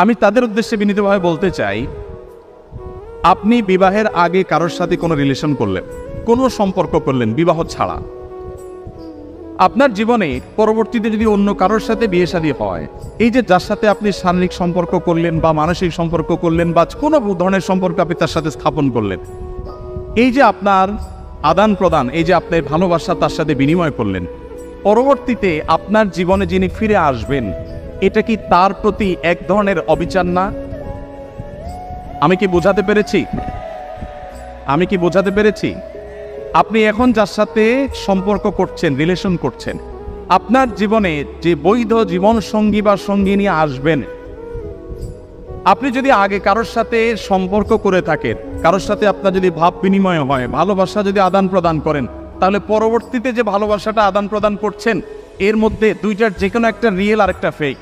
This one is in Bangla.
আমি তাদের উদ্দেশ্যে বিনীতভাবে বলতে চাই, আপনি বিবাহের আগে কারোর সাথে কোনো রিলেশন করলেন, কোনো সম্পর্ক করলেন বিবাহ ছাড়া, আপনার জীবনে পরবর্তীতে যদি অন্য কারোর সাথে বিয়ে শাদী হয়, এই যে যার সাথে আপনি শারীরিক সম্পর্ক করলেন বা মানসিক সম্পর্ক করলেন বা কোনো ধরনের সম্পর্ক আপনি তার সাথে স্থাপন করলেন, এই যে আপনার আদান প্রদান, এই যে আপনি ভালোবাসা তার সাথে বিনিময় করলেন, পরবর্তীতে আপনার জীবনে যিনি ফিরে আসবেন, এটা কি তার প্রতি এক ধরনের অবিচার না? আমি কি বোঝাতে পেরেছি? আপনি এখন যার সাথে সম্পর্ক করছেন, রিলেশন করছেন, আপনার জীবনে যে বৈধ জীবন সঙ্গী বা সঙ্গিনী আসবেন, আপনি যদি আগে কারোর সাথে সম্পর্ক করে থাকেন, কারোর সাথে আপনার যদি ভাব বিনিময় হয়, ভালোবাসা যদি আদান প্রদান করেন, তাহলে পরবর্তীতে যে ভালোবাসাটা আদান প্রদান করছেন, এর মধ্যে দুইটার যে কোনো একটা রিয়েল আর একটা ফেক।